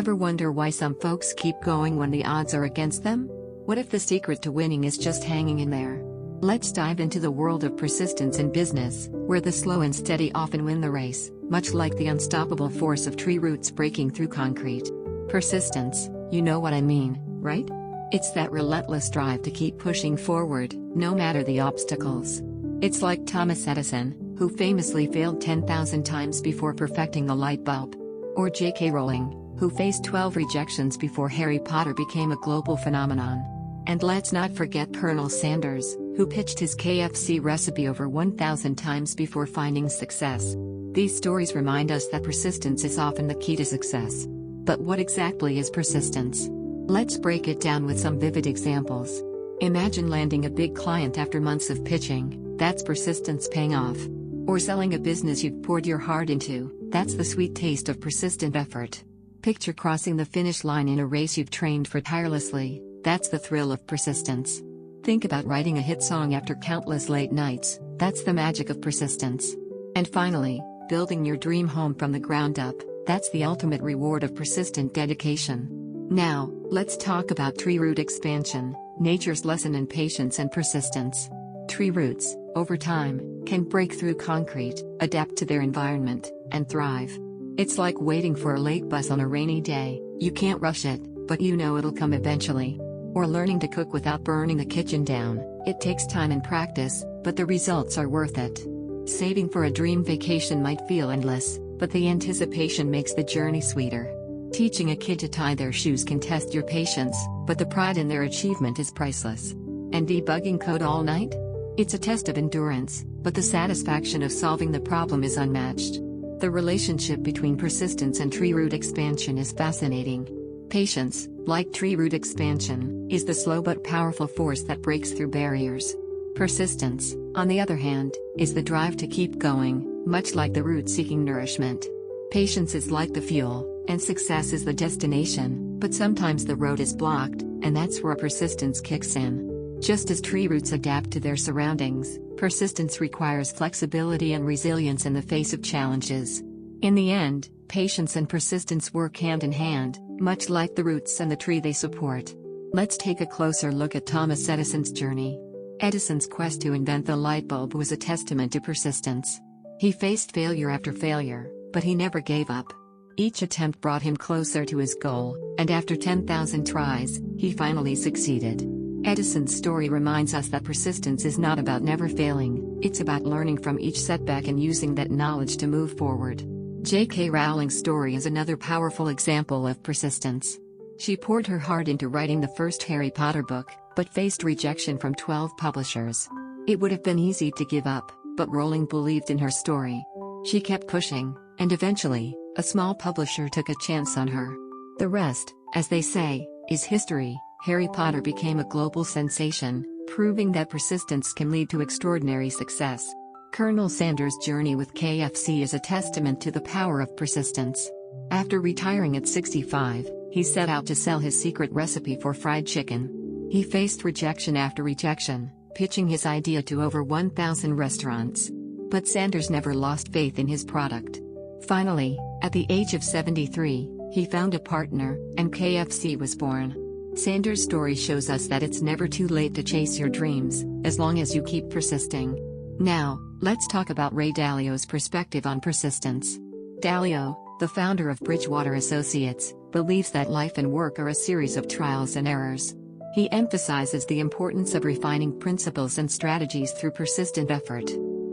Ever wonder why some folks keep going when the odds are against them? What if the secret to winning is just hanging in there? Let's dive into the world of persistence in business, where the slow and steady often win the race, much like the unstoppable force of tree roots breaking through concrete. Persistence, you know what I mean, right? It's that relentless drive to keep pushing forward, no matter the obstacles. It's like Thomas Edison, who famously failed 10,000 times before perfecting the light bulb. Or J.K. Rowling, who faced 12 rejections before Harry Potter became a global phenomenon. And let's not forget Colonel Sanders, who pitched his KFC recipe over 1,000 times before finding success. These stories remind us that persistence is often the key to success. But what exactly is persistence? Let's break it down with some vivid examples. Imagine landing a big client after months of pitching, that's persistence paying off. Or selling a business you've poured your heart into, that's the sweet taste of persistent effort. Picture crossing the finish line in a race you've trained for tirelessly, that's the thrill of persistence. Think about writing a hit song after countless late nights, that's the magic of persistence. And finally, building your dream home from the ground up, that's the ultimate reward of persistent dedication. Now, let's talk about tree root expansion, nature's lesson in patience and persistence. Tree roots, over time, can break through concrete, adapt to their environment, and thrive. It's like waiting for a late bus on a rainy day, you can't rush it, but you know it'll come eventually. Or learning to cook without burning the kitchen down, it takes time and practice, but the results are worth it. Saving for a dream vacation might feel endless, but the anticipation makes the journey sweeter. Teaching a kid to tie their shoes can test your patience, but the pride in their achievement is priceless. And debugging code all night? It's a test of endurance, but the satisfaction of solving the problem is unmatched. The relationship between persistence and tree root expansion is fascinating. Patience, like tree root expansion, is the slow but powerful force that breaks through barriers. Persistence, on the other hand, is the drive to keep going, much like the root seeking nourishment. Patience is like the fuel, and success is the destination, but sometimes the road is blocked, and that's where persistence kicks in. Just as tree roots adapt to their surroundings, persistence requires flexibility and resilience in the face of challenges. In the end, patience and persistence work hand in hand, much like the roots and the tree they support. Let's take a closer look at Thomas Edison's journey. Edison's quest to invent the light bulb was a testament to persistence. He faced failure after failure, but he never gave up. Each attempt brought him closer to his goal, and after 10,000 tries, he finally succeeded. Edison's story reminds us that persistence is not about never failing, it's about learning from each setback and using that knowledge to move forward. J.K. Rowling's story is another powerful example of persistence. She poured her heart into writing the first Harry Potter book, but faced rejection from 12 publishers. It would have been easy to give up, but Rowling believed in her story. She kept pushing, and eventually, a small publisher took a chance on her. The rest, as they say, is history. Harry Potter became a global sensation, proving that persistence can lead to extraordinary success. Colonel Sanders' journey with KFC is a testament to the power of persistence. After retiring at 65, he set out to sell his secret recipe for fried chicken. He faced rejection after rejection, pitching his idea to over 1,000 restaurants. But Sanders never lost faith in his product. Finally, at the age of 73, he found a partner, and KFC was born. Sanders' story shows us that it's never too late to chase your dreams, as long as you keep persisting. Now, let's talk about Ray Dalio's perspective on persistence. Dalio, the founder of Bridgewater Associates, believes that life and work are a series of trials and errors. He emphasizes the importance of refining principles and strategies through persistent effort.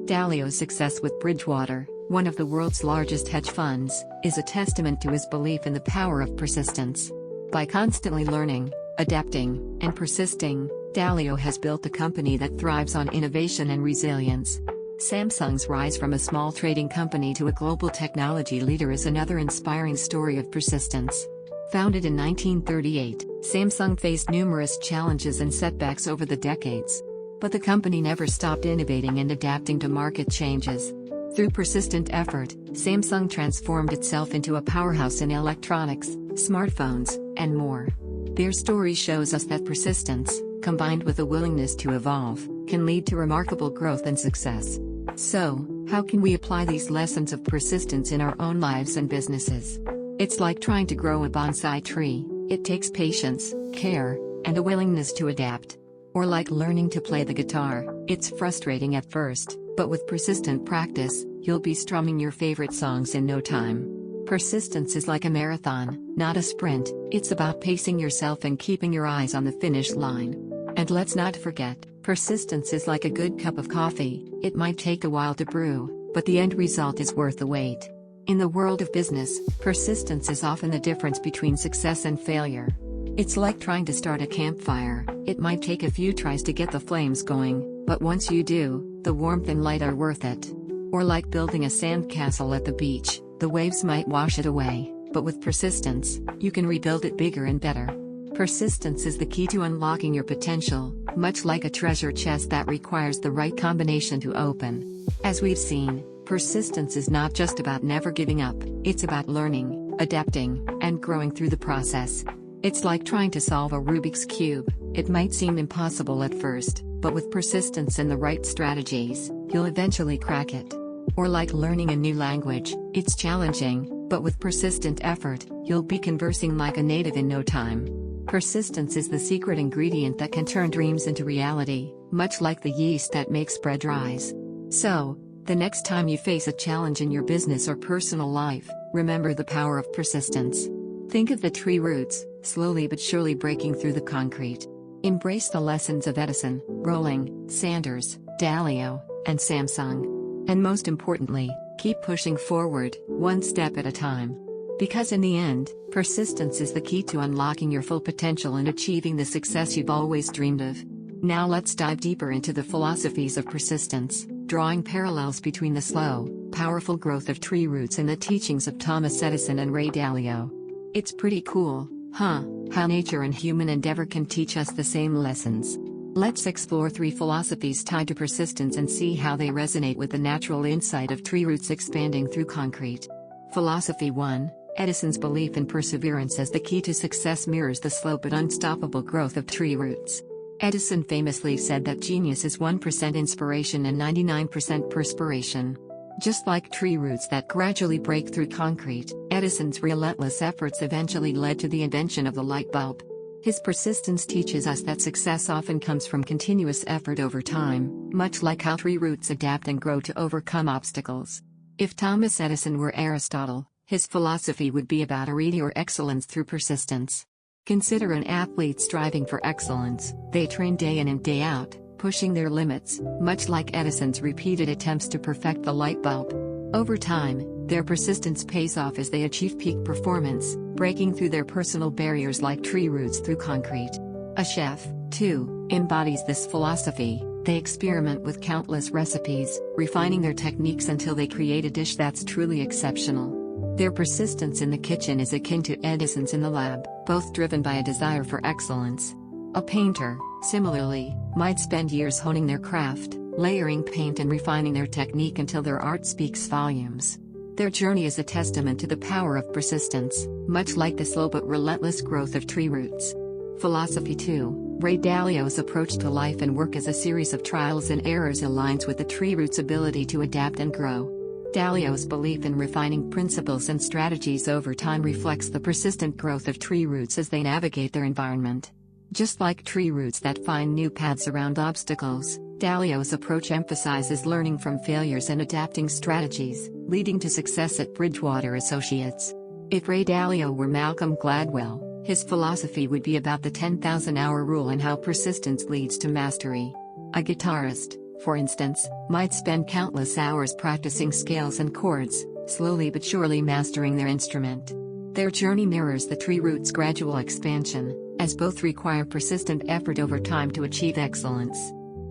Dalio's success with Bridgewater, one of the world's largest hedge funds, is a testament to his belief in the power of persistence. By constantly learning, adapting, and persisting, Dalio has built a company that thrives on innovation and resilience. Samsung's rise from a small trading company to a global technology leader is another inspiring story of persistence. Founded in 1938, Samsung faced numerous challenges and setbacks over the decades. But the company never stopped innovating and adapting to market changes. Through persistent effort, Samsung transformed itself into a powerhouse in electronics, smartphones, and more. Their story shows us that persistence, combined with a willingness to evolve, can lead to remarkable growth and success. So, how can we apply these lessons of persistence in our own lives and businesses? It's like trying to grow a bonsai tree. It takes patience, care, and a willingness to adapt. Or like learning to play the guitar, it's frustrating at first, but with persistent practice, you'll be strumming your favorite songs in no time. Persistence is like a marathon, not a sprint. It's about pacing yourself and keeping your eyes on the finish line. And let's not forget, persistence is like a good cup of coffee. It might take a while to brew, but the end result is worth the wait. In the world of business, persistence is often the difference between success and failure. It's like trying to start a campfire. It might take a few tries to get the flames going, but once you do, the warmth and light are worth it. Or like building a sandcastle at the beach, the waves might wash it away, but with persistence, you can rebuild it bigger and better. Persistence is the key to unlocking your potential, much like a treasure chest that requires the right combination to open. As we've seen, persistence is not just about never giving up, it's about learning, adapting, and growing through the process. It's like trying to solve a Rubik's Cube. It might seem impossible at first, but with persistence and the right strategies, you'll eventually crack it. Or like learning a new language, it's challenging, but with persistent effort, you'll be conversing like a native in no time. Persistence is the secret ingredient that can turn dreams into reality, much like the yeast that makes bread rise. So, the next time you face a challenge in your business or personal life, remember the power of persistence. Think of the tree roots, slowly but surely breaking through the concrete. Embrace the lessons of Edison, Rowling, Sanders, Dalio, and Samsung. And most importantly, keep pushing forward, one step at a time. Because in the end, persistence is the key to unlocking your full potential and achieving the success you've always dreamed of. Now let's dive deeper into the philosophies of persistence, drawing parallels between the slow, powerful growth of tree roots and the teachings of Thomas Edison and Ray Dalio. It's pretty cool, huh? How nature and human endeavor can teach us the same lessons. Let's explore 3 philosophies tied to persistence and see how they resonate with the natural insight of tree roots expanding through concrete. Philosophy 1. Edison's belief in perseverance as the key to success mirrors the slow but unstoppable growth of tree roots. Edison famously said that genius is 1% inspiration and 99% perspiration. Just like tree roots that gradually break through concrete, Edison's relentless efforts eventually led to the invention of the light bulb. His persistence teaches us that success often comes from continuous effort over time, much like how tree roots adapt and grow to overcome obstacles. If Thomas Edison were Aristotle, his philosophy would be about arete or excellence through persistence. Consider an athlete striving for excellence. They train day in and day out, pushing their limits, much like Edison's repeated attempts to perfect the light bulb. Over time, their persistence pays off as they achieve peak performance, breaking through their personal barriers like tree roots through concrete. A chef, too, embodies this philosophy. They experiment with countless recipes, refining their techniques until they create a dish that's truly exceptional. Their persistence in the kitchen is akin to Edison's in the lab, both driven by a desire for excellence. A painter, similarly, might spend years honing their craft, layering paint and refining their technique until their art speaks volumes. Their journey is a testament to the power of persistence, much like the slow but relentless growth of tree roots. Philosophy 2. Ray Dalio's approach to life and work as a series of trials and errors aligns with the tree root's ability to adapt and grow. Dalio's belief in refining principles and strategies over time reflects the persistent growth of tree roots as they navigate their environment. Just like tree roots that find new paths around obstacles, Dalio's approach emphasizes learning from failures and adapting strategies, leading to success at Bridgewater Associates. If Ray Dalio were Malcolm Gladwell, his philosophy would be about the 10,000-hour rule and how persistence leads to mastery. A guitarist, for instance, might spend countless hours practicing scales and chords, slowly but surely mastering their instrument. Their journey mirrors the tree root's gradual expansion, as both require persistent effort over time to achieve excellence.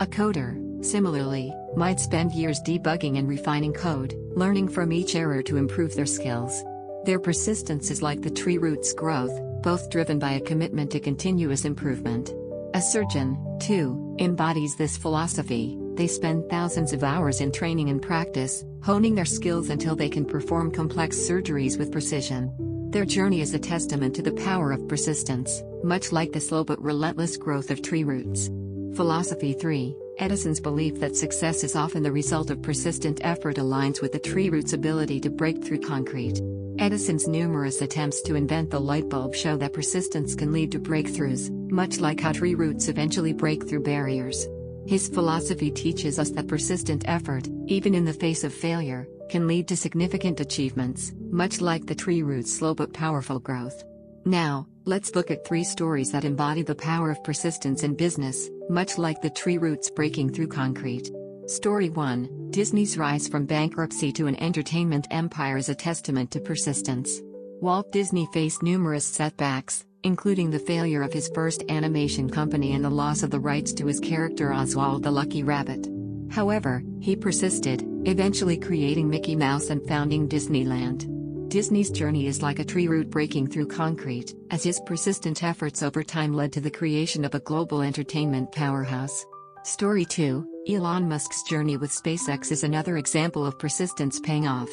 A coder, similarly, might spend years debugging and refining code, learning from each error to improve their skills. Their persistence is like the tree root's growth, both driven by a commitment to continuous improvement. A surgeon, too, embodies this philosophy. They spend thousands of hours in training and practice, honing their skills until they can perform complex surgeries with precision. Their journey is a testament to the power of persistence, much like the slow but relentless growth of tree roots. Philosophy 3. Edison's belief that success is often the result of persistent effort aligns with the tree root's ability to break through concrete. Edison's numerous attempts to invent the light bulb show that persistence can lead to breakthroughs, much like how tree roots eventually break through barriers. His philosophy teaches us that persistent effort, even in the face of failure, can lead to significant achievements, much like the tree root's slow but powerful growth. Now, let's look at 3 stories that embody the power of persistence in business, much like the tree roots breaking through concrete. Story 1: Disney's rise from bankruptcy to an entertainment empire is a testament to persistence. Walt Disney faced numerous setbacks, including the failure of his first animation company and the loss of the rights to his character Oswald the Lucky Rabbit. However, he persisted, eventually creating Mickey Mouse and founding Disneyland. Disney's journey is like a tree root breaking through concrete, as his persistent efforts over time led to the creation of a global entertainment powerhouse. Story 2: Elon Musk's journey with SpaceX is another example of persistence paying off.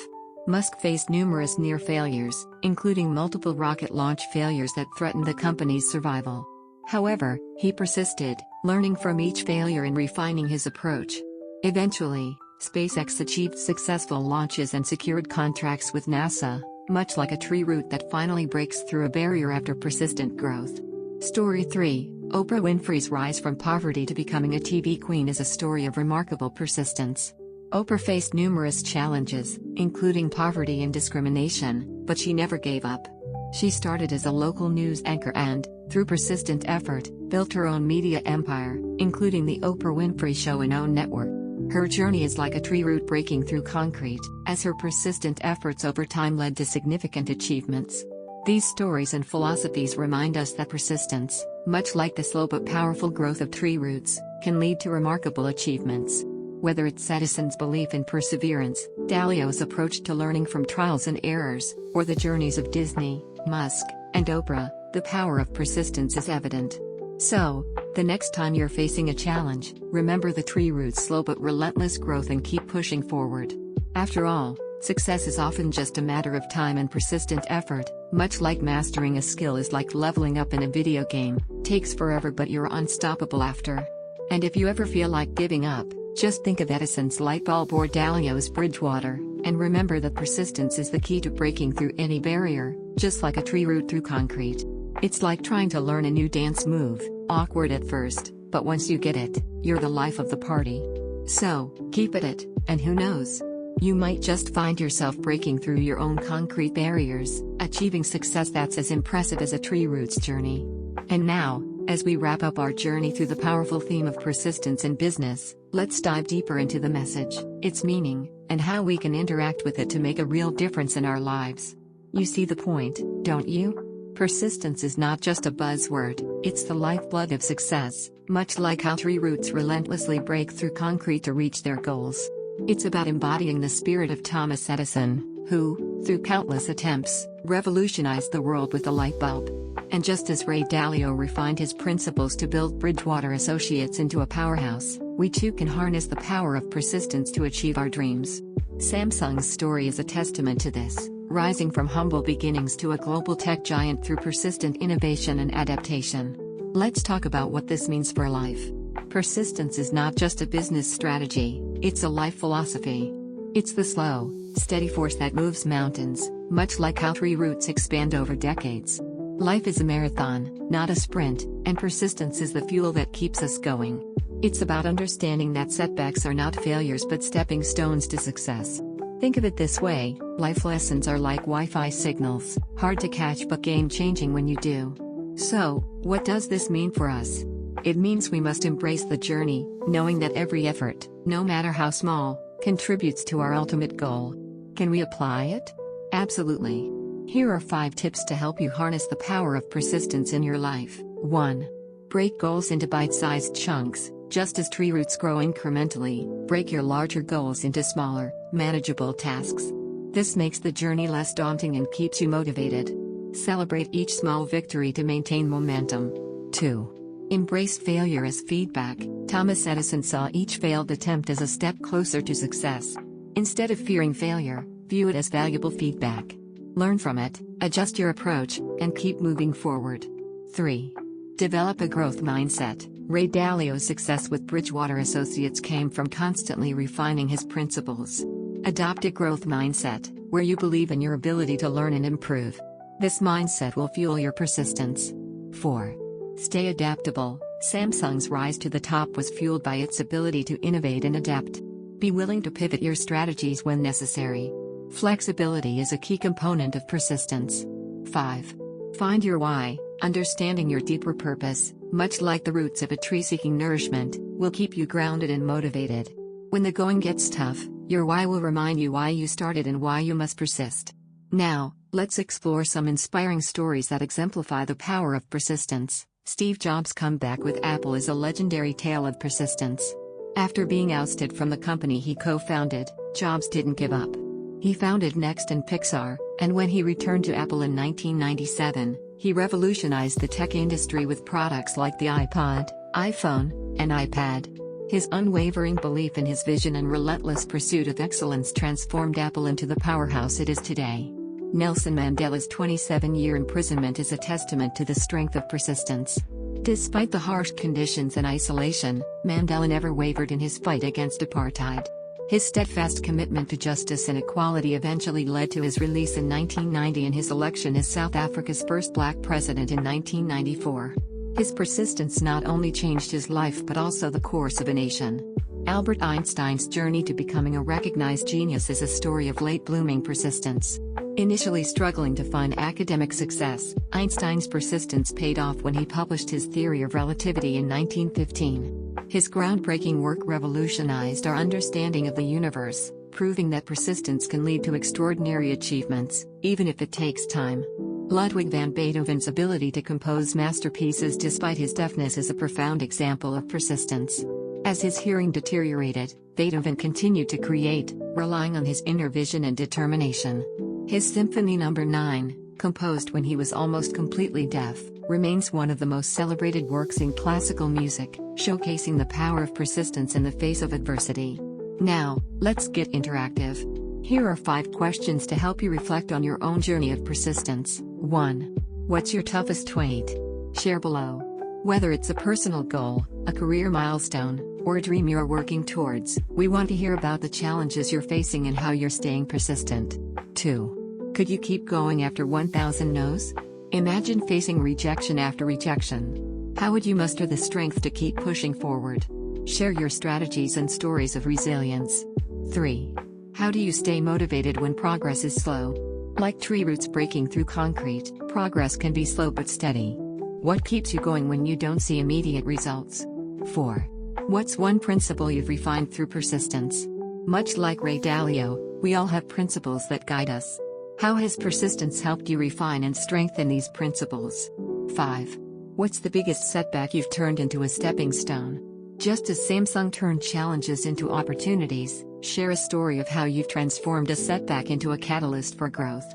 Musk faced numerous near failures, including multiple rocket launch failures that threatened the company's survival. However, he persisted, learning from each failure and refining his approach. Eventually, SpaceX achieved successful launches and secured contracts with NASA, much like a tree root that finally breaks through a barrier after persistent growth. Story 3: Oprah Winfrey's rise from poverty to becoming a TV queen is a story of remarkable persistence. Oprah faced numerous challenges, including poverty and discrimination, but she never gave up. She started as a local news anchor and, through persistent effort, built her own media empire, including The Oprah Winfrey Show and OWN network. Her journey is like a tree root breaking through concrete, as her persistent efforts over time led to significant achievements. These stories and philosophies remind us that persistence, much like the slow but powerful growth of tree roots, can lead to remarkable achievements. Whether it's Edison's belief in perseverance, Dalio's approach to learning from trials and errors, or the journeys of Disney, Musk, and Oprah, the power of persistence is evident. So, the next time you're facing a challenge, remember the tree root's slow but relentless growth and keep pushing forward. After all, success is often just a matter of time and persistent effort, much like mastering a skill is like leveling up in a video game, takes forever but you're unstoppable after. And if you ever feel like giving up, just think of Edison's light bulb or Dalio's Bridgewater, and remember that persistence is the key to breaking through any barrier, just like a tree root through concrete. It's like trying to learn a new dance move, awkward at first, but once you get it, you're the life of the party. So, keep at it, and who knows? You might just find yourself breaking through your own concrete barriers, achieving success that's as impressive as a tree root's journey. And now, as we wrap up our journey through the powerful theme of persistence in business, let's dive deeper into the message, its meaning, and how we can interact with it to make a real difference in our lives. You see the point, don't you? Persistence is not just a buzzword, it's the lifeblood of success, much like how tree roots relentlessly break through concrete to reach their goals. It's about embodying the spirit of Thomas Edison, who, through countless attempts, revolutionized the world with the light bulb. And just as Ray Dalio refined his principles to build Bridgewater Associates into a powerhouse, we too can harness the power of persistence to achieve our dreams. Samsung's story is a testament to this, rising from humble beginnings to a global tech giant through persistent innovation and adaptation. Let's talk about what this means for life. Persistence is not just a business strategy, it's a life philosophy. It's the slow, steady force that moves mountains, much like how tree roots expand over decades. Life is a marathon, not a sprint, and persistence is the fuel that keeps us going. It's about understanding that setbacks are not failures but stepping stones to success. Think of it this way, life lessons are like Wi-Fi signals, hard to catch but game-changing when you do. So, what does this mean for us? It means we must embrace the journey, knowing that every effort, no matter how small, contributes to our ultimate goal. Can we apply it? Absolutely. Here are 5 tips to help you harness the power of persistence in your life. 1. Break goals into bite-sized chunks. Just as tree roots grow incrementally, break your larger goals into smaller, manageable tasks. This makes the journey less daunting and keeps you motivated. Celebrate each small victory to maintain momentum. 2. Embrace failure as feedback. Thomas Edison saw each failed attempt as a step closer to success. Instead of fearing failure, view it as valuable feedback. Learn from it, adjust your approach, and keep moving forward. 3. Develop a growth mindset. Ray Dalio's success with Bridgewater Associates came from constantly refining his principles. Adopt a growth mindset, where you believe in your ability to learn and improve. This mindset will fuel your persistence. 4. Stay adaptable. Samsung's rise to the top was fueled by its ability to innovate and adapt. Be willing to pivot your strategies when necessary. Flexibility is a key component of persistence. 5. Find your why. Understanding your deeper purpose, much like the roots of a tree seeking nourishment, will keep you grounded and motivated. When the going gets tough, your why will remind you why you started and why you must persist. Now, let's explore some inspiring stories that exemplify the power of persistence. Steve Jobs' comeback with Apple is a legendary tale of persistence. After being ousted from the company he co-founded, Jobs didn't give up. He founded Next and Pixar, and when he returned to Apple in 1997, he revolutionized the tech industry with products like the iPod, iPhone, and iPad. His unwavering belief in his vision and relentless pursuit of excellence transformed Apple into the powerhouse it is today. Nelson Mandela's 27-year imprisonment is a testament to the strength of persistence. Despite the harsh conditions and isolation, Mandela never wavered in his fight against apartheid. His steadfast commitment to justice and equality eventually led to his release in 1990 and his election as South Africa's first black president in 1994. His persistence not only changed his life but also the course of a nation. Albert Einstein's journey to becoming a recognized genius is a story of late-blooming persistence. Initially struggling to find academic success, Einstein's persistence paid off when he published his theory of relativity in 1915. His groundbreaking work revolutionized our understanding of the universe, proving that persistence can lead to extraordinary achievements, even if it takes time. Ludwig van Beethoven's ability to compose masterpieces despite his deafness is a profound example of persistence. As his hearing deteriorated, Beethoven continued to create, relying on his inner vision and determination. His Symphony No. 9, composed when he was almost completely deaf, remains one of the most celebrated works in classical music, showcasing the power of persistence in the face of adversity. Now, let's get interactive. Here are 5 questions to help you reflect on your own journey of persistence. 1. What's your toughest weight? Share below. Whether it's a personal goal, a career milestone, or a dream you're working towards, we want to hear about the challenges you're facing and how you're staying persistent. 2. Could you keep going after 1,000 no's? Imagine facing rejection after rejection. How would you muster the strength to keep pushing forward? Share your strategies and stories of resilience. 3. How do you stay motivated when progress is slow? Like tree roots breaking through concrete, progress can be slow but steady. What keeps you going when you don't see immediate results? 4. What's one principle you've refined through persistence? Much like Ray Dalio, we all have principles that guide us. How has persistence helped you refine and strengthen these principles? 5. What's the biggest setback you've turned into a stepping stone? Just as Samsung turned challenges into opportunities, share a story of how you've transformed a setback into a catalyst for growth.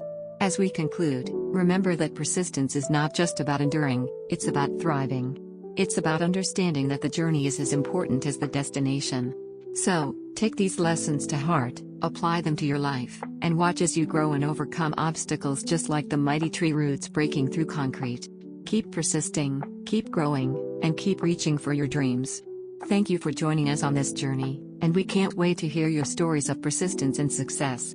As we conclude, remember that persistence is not just about enduring, it's about thriving. It's about understanding that the journey is as important as the destination. So, take these lessons to heart, apply them to your life, and watch as you grow and overcome obstacles just like the mighty tree roots breaking through concrete. Keep persisting, keep growing, and keep reaching for your dreams. Thank you for joining us on this journey, and we can't wait to hear your stories of persistence and success.